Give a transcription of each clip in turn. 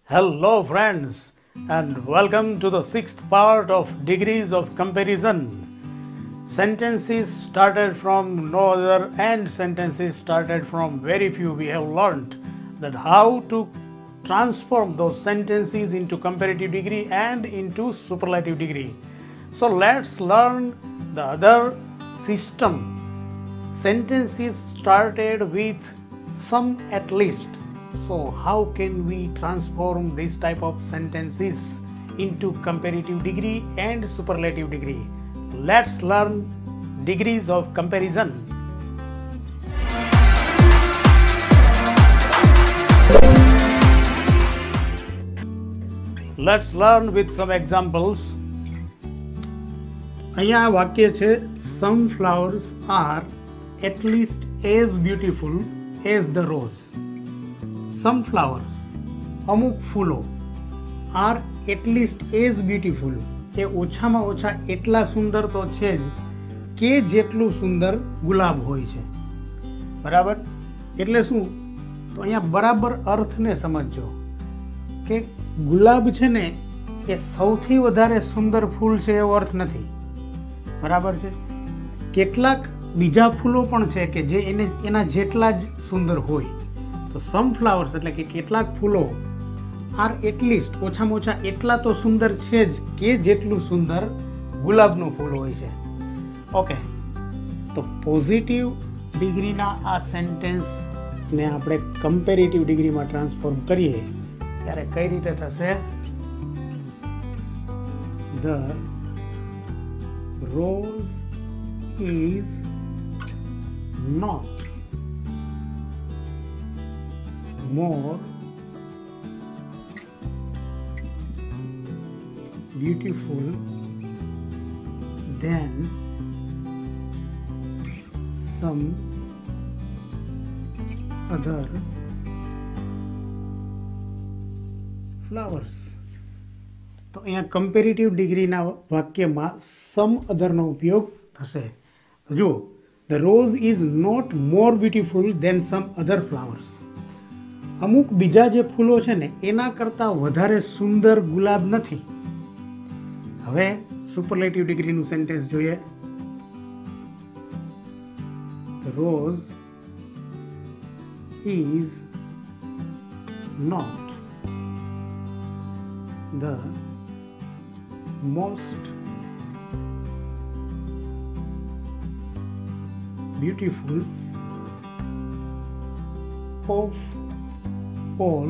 Hello friends, and welcome to the sixth part of Degrees of Comparison. Sentences started from no other and sentences started from very few. We have learned that how to transform those sentences into comparative degree and into superlative degree. So let's learn the other system. Sentences started with some at least. So how can we transform this type of sentences into comparative degree and superlative degree? Let's learn degrees of comparison. Let's learn with some examples. અહીંયા વાક્ય છે some flowers are at least as beautiful as the rose. Some flowers, અમુક ફૂલો, are at least as beautiful, એ ઓછામાં ઓછા એટલા સુંદર તો છે જ કે જેટલું સુંદર ગુલાબ હોય છે. બરાબર? એટલે શું? તો અહીંયા બરાબર અર્થને સમજજો કે ગુલાબ છે ને એ સૌથી વધારે સુંદર ફૂલ છે એવો અર્થ નથી. બરાબર છે? કેટલાક બીજા ફૂલો પણ છે કે જે એના જેટલા જ સુંદર હોય. તો સમ ફ્લાવર્સ એટલે કે કેટલાક ફૂલો આર એટલીસ્ટ ઓછામાં ઓછા એટલા તો સુંદર છે જ કે જેટલું સુંદર ગુલાબનું ફૂલ હોય છે. ઓકે, તો પોઝિટિવ ડિગ્રીના આ સેન્ટેન્સને આપણે કમ્પેરેટિવ ડિગ્રીમાં ટ્રાન્સફોર્મ કરીએ ત્યારે કઈ રીતે થશે? The rose is not more beautiful than some other flowers. તો અહીંયા કમ્પેરેટિવ ડિગ્રીના વાક્યમાં સમ અધરનો ઉપયોગ થશે. જુઓ, the rose is not more beautiful than some other flowers. અમુક બીજા જે ફૂલો છે ને એના કરતાં વધારે સુંદર ગુલાબ નથી. હવે સુપરલેટિવ ડિગ્રીનું સેન્ટેન્સ જોઈએ. The rose is not the most beautiful of all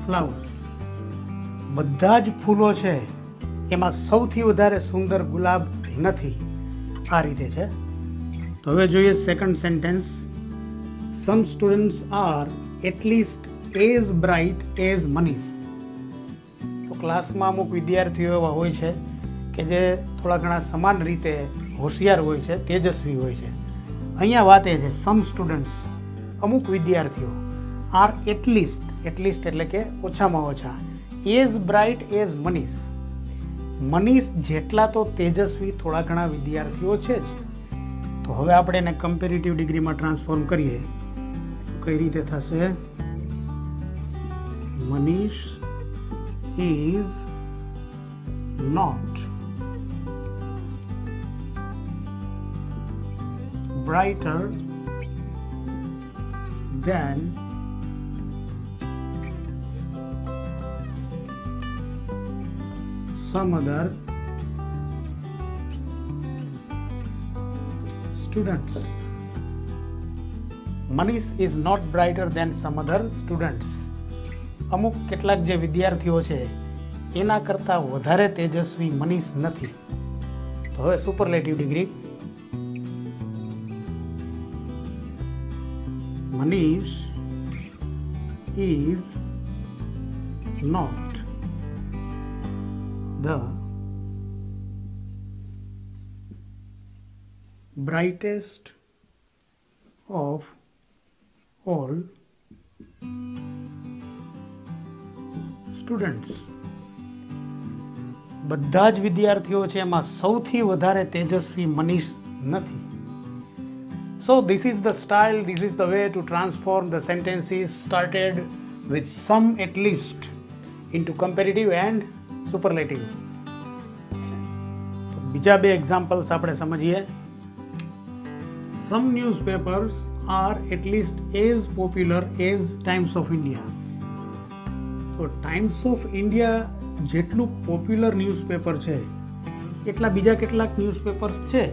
flowers. બધા જ ફૂલો છે એમાં સૌથી વધારે સુંદર ગુલાબ નથી. આ રીતે છે. તો હવે જોઈએ second sentence. Some students are at least as bright as Manish. તો ક્લાસમાં અમુક વિદ્યાર્થીઓ એવા હોય છે કે જે થોડા ઘણા સમાન રીતે હોશિયાર હોય છે, તેજસ્વી હોય છે. અહીંયા વાત એ છે સમ સ્ટુડન્ટ્સ, અમુક વિદ્યાર્થીઓ, આર એટલીસ્ટ એટલે કે ઓછામાં ઓછા, as bright as Manish, Manish જેટલા તો તેજસ્વી થોડા ઘણા વિદ્યાર્થીઓ છે જ. તો હવે આપણે એને કમ્પેરેટિવ ડિગ્રીમાં ટ્રાન્સફોર્મ કરીએ. કઈ રીતે થશે? Manish is not brighter than some other students. Manish is not brighter than some other students. અમુક કેટલાક જે વિદ્યાર્થીઓ છે એના કરતાં વધારે તેજસ્વી મનીષ નથી. તો હવે superlative degree. Manish is not the brightest of all students. બધા જ વિદ્યાર્થીઓ છે એમાં સૌથી વધારે તેજસ્વી મનીષ નથી. So this is the style, this is the way to transform the sentences started with some at least into comparative and superlative. તો બીજા બે એક્ઝામ્પલ્સ આપણે સમજીએ. Some newspapers are at least as popular as Times of India. તો times of India જેટલું popular newspaper છે એટલા બીજા કેટલાક ન્યૂઝપેપર્સ છે.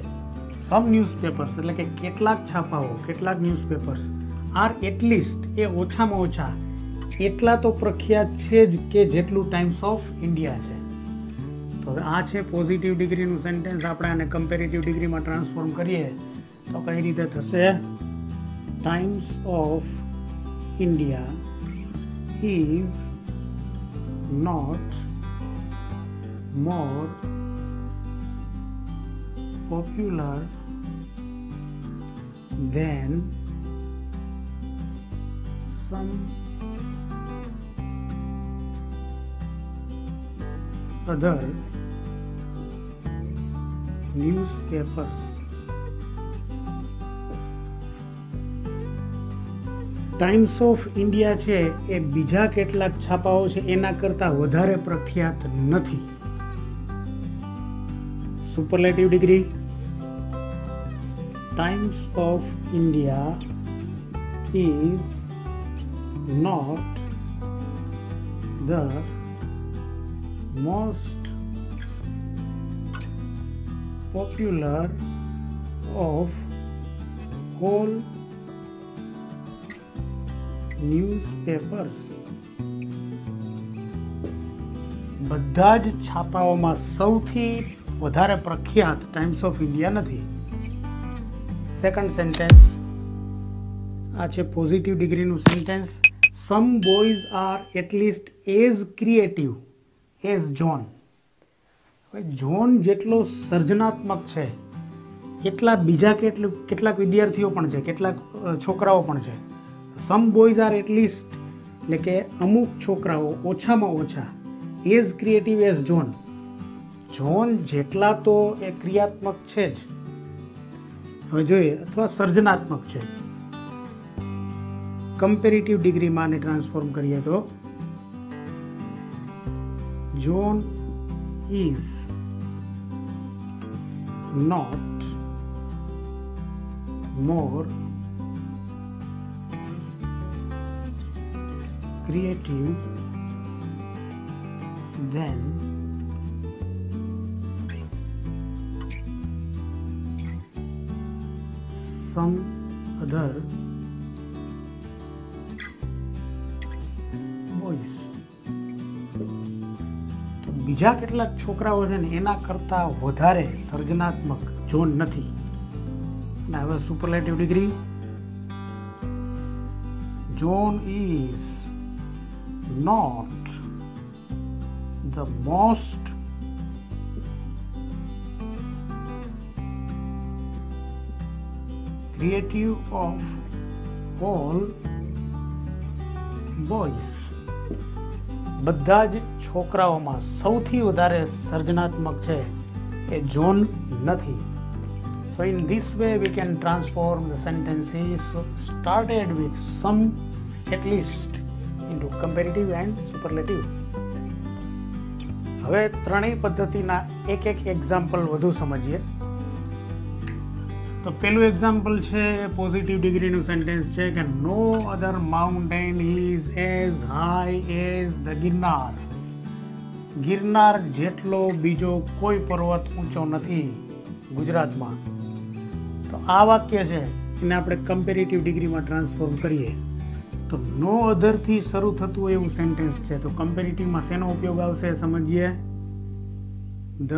સમ ન્યૂઝપેપર્સ એટલે કે કેટલાક છાપાઓ, કેટલાક ન્યૂઝપેપર્સ આર એટલીસ્ટ એ ઓછામાં ઓછા એટલા તો પ્રખ્યાત છે જ કે જેટલું ટાઈમ્સ ઓફ ઇન્ડિયા છે. તો હવે આ છે પોઝિટિવ ડિગ્રીનું સેન્ટેન્સ. આપણે આને કમ્પેરેટિવ ડિગ્રીમાં ટ્રાન્સફોર્મ કરીએ તો કઈ રીતે થશે? Times of India is not more popular than some other newspapers. Times of India છે એ બીજા કેટલાક છાપાઓ છે એના કરતાં વધારે પ્રખ્યાત નથી. Superlative degree. Times of India is not the most popular of whole newspapers. બધા જ છાપાઓમાં સૌથી વધારે પ્રખ્યાત ટાઈમ્સ ઓફ ઇન્ડિયા નથી. સેકન્ડ સેન્ટેન્સ આ છે પોઝિટિવ ડિગ્રીનું sentence. Some boys are at least as creative as John. હવે જોન જેટલો સર્જનાત્મક છે એટલા બીજા કેટલાક વિદ્યાર્થીઓ પણ છે, કેટલાક છોકરાઓ પણ છે. સમ બોયઝ આર એટલીસ્ટ એટલે કે અમુક છોકરાઓ ઓછામાં ઓછા as creative as John. John જેટલા તો એ ક્રિયાત્મક છે જ, હવે જોઈએ, અથવા સર્જનાત્મક છે. કમ્પેરેટિવ ડિગ્રીમાં આને ટ્રાન્સફોર્મ કરીએ તો John is not more creative than some other boys. તો બીજા કેટલાક છોકરાઓ છે ને એના કરતાં વધારે સર્જનાત્મક જોન નથી. અને હવે superlative degree. John is not the most creative of all boys. બધા જ છોકરાઓમાં સૌથી વધારે સર્જનાત્મક છે એ જોન નથી. So in this way we can transform the sentences started with some at least into comparative and superlative. હવે ત્રણેય પદ્ધતિના એક એક્ઝામ્પલ વધુ સમજીએ. તો પહેલું એક્ઝામ્પલ છે પોઝિટિવ ડિગ્રીનું સેન્ટેન્સ છે કે no other mountain is as high as the Girnar. Girnar જેટલો બીજો કોઈ પર્વત ઊંચો નથી ગુજરાતમાં. તો આ વાક્ય છે એને આપણે કમ્પેરેટિવ ડિગ્રીમાં ટ્રાન્સફોર્મ કરીએ તો નો અધરથી શરૂ થતું એવું સેન્ટેન્સ છે. તો કમ્પેરેટિવમાં શેનો ઉપયોગ આવશે સમજીએ. The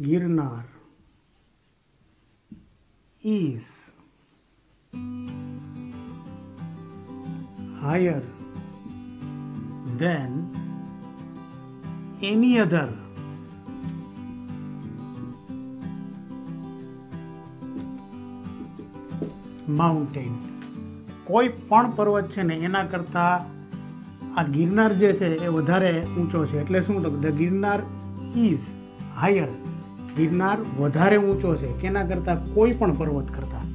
Girnar is higher than any other mountain. કોઈ પણ પર્વત છે ને એના કરતાં આ ગિરનાર જે છે એ વધારે ઊંચો છે, એટલે શું તો the Girnar is higher, Girnar વધારે ઊંચો છે કેના કરતાં, કોઈ પણ પર્વત કરતાં.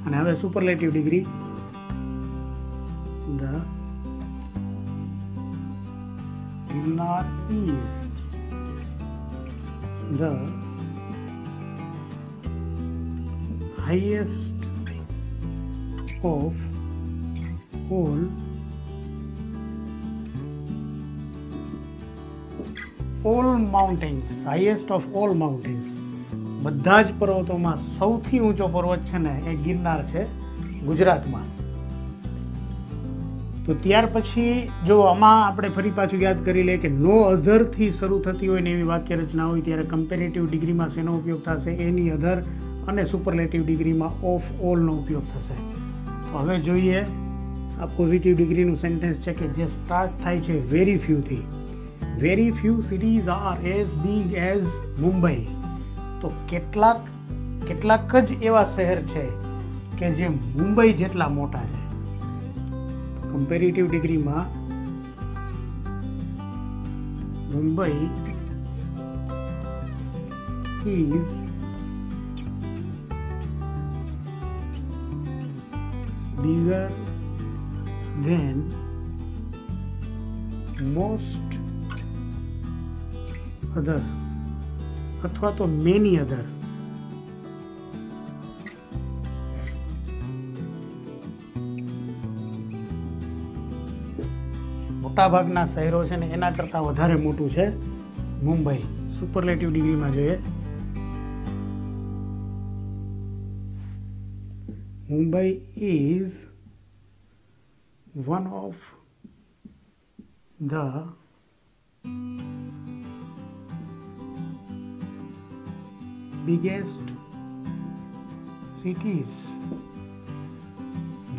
અને હવે superlative degree, the Girnar is the highest of all mountains, highest of all mountains. બધા જ પર્વતોમાં સૌથી ઊંચો પર્વત છે ને એ ગિરનાર છે ગુજરાતમાં. તો ત્યાર પછી જો આમાં આપણે ફરી પાછું યાદ કરી લઈએ કે નો અધરથી શરૂ થતી હોય ને એવી વાક્ય રચના હોય ત્યારે કમ્પેરેટિવ ડિગ્રીમાં શેનો ઉપયોગ થશે, એની અધર, અને સુપરલેટિવ ડિગ્રીમાં ઓફ ઓલનો ઉપયોગ થશે. તો હવે જોઈએ આ પોઝિટિવ ડિગ્રીનું સેન્ટેન્સ છે કે જે સ્ટાર્ટ થાય છે વેરી ફ્યુથી. Very few cities are as big as Mumbai. તો કેટલાક જ એવા શહેર છે કે જે મુંબઈ જેટલા મોટા છે. કમ્પેરેટિવ ડિગ્રીમાં Mumbai is bigger than most other અથવા તો many other. મોટાભાગના શહેરો છે ને એના કરતાં વધારે મોટું છે મુંબઈ. સુપરલેટિવ ડિગ્રીમાં જોઈએ, Mumbai is one of the biggest cities.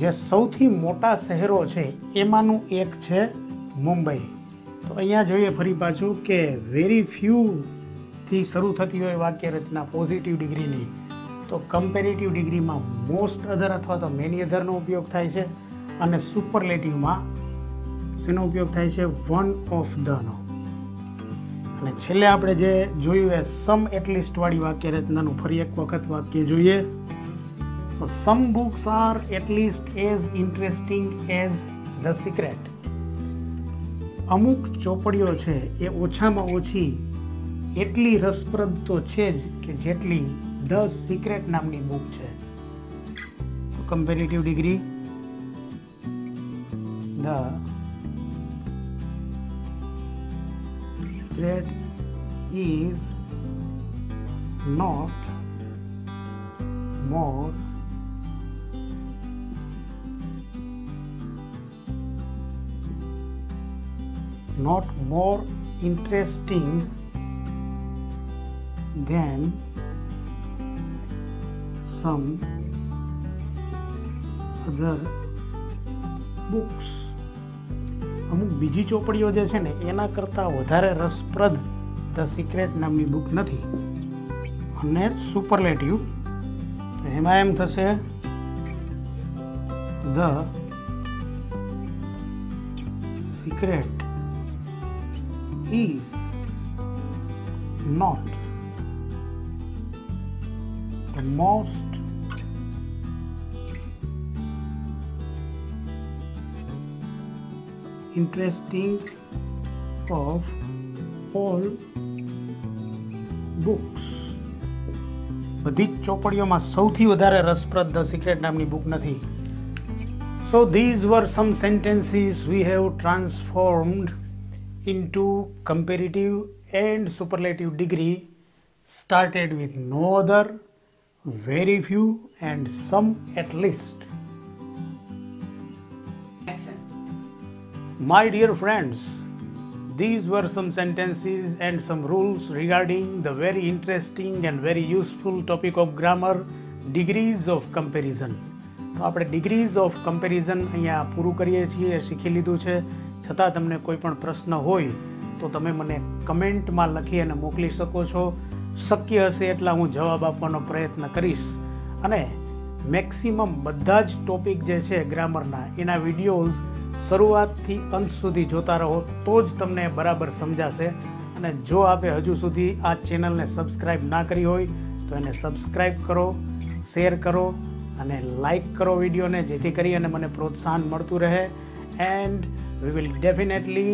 જે સૌથી મોટા શહેરો છે એમાંનું એક છે મુંબઈ. તો અહીંયા જોઈએ ફરી પાછું કે વેરી ફ્યુથી શરૂ થતી હોય વાક્ય રચના પોઝિટિવ ડિગ્રીની, તો કમ્પેરેટિવ ડિગ્રીમાં મોસ્ટ અધર અથવા તો મેની અધરનો ઉપયોગ થાય છે, અને સુપરલેટિવમાં શેનો ઉપયોગ થાય છે, વન ઓફ ધનો. અને છેલ્લે આપણે જે જોયું એ સમ એટલીસ્ટ વાળી વાક્ય રચનાનું ફરી એક વખત વાક્ય જોઈએ. તો some books are at least as interesting as the Secret. અમુક ચોપડીઓ છે એ ઓછામાં ઓછી એટલી રસપ્રદ તો છે જ કે જેટલી ધ સિક્રેટ નામની બુક છે. તો comparative degree, the secret is not more interesting than some other books. અમુક બીજી ચોપડીઓ જે છે ને એના કરતાં વધારે રસપ્રદ ધ સિક્રેટ નામની બુક નથી. અને સુપરલેટિવ, તો એમાં એમ થશે the secret is not the most interesting of all books. બધી જ ચોપડીઓમાં સૌથી વધારે રસપ્રદ ધ સિક્રેટ નામની બુક નથી. So these were some sentences we have transformed into comparative and superlative degree, started with no other, very few, and some at least. My dear friends, these were some sentences and some rules regarding the very interesting and very useful topic of grammar, degrees of comparison. તો આપણે degrees of comparison અહીંયા પૂરું કરીએ છીએ, શીખી લીધું છે. છતાં તમને કોઈ પણ પ્રશ્ન હોય તો તમે મને કમેન્ટમાં લખી અને મોકલી શકો છો. શક્ય હશે એટલા હું જવાબ આપવાનો પ્રયત્ન કરીશ. અને મેક્સિમમ બધા જ ટોપિક જે છે ગ્રામરના એના વિડીયોઝ શરૂઆતથી અંત સુધી જોતા રહો તો જ તમને બરાબર સમજાશે. અને જો આપે હજુ સુધી આ ચેનલને સબસ્ક્રાઈબ ના કરી હોય તો એને સબસ્ક્રાઈબ કરો, શેર કરો અને લાઈક કરો વિડીયોને, જેથી કરી અને મને પ્રોત્સાહન મળતું રહે. And we will definitely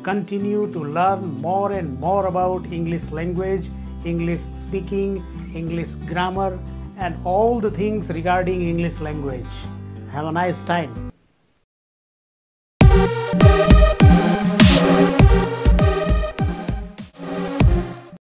continue to learn more and more about English language, English speaking, English grammar and all the things regarding English language. Have a nice time.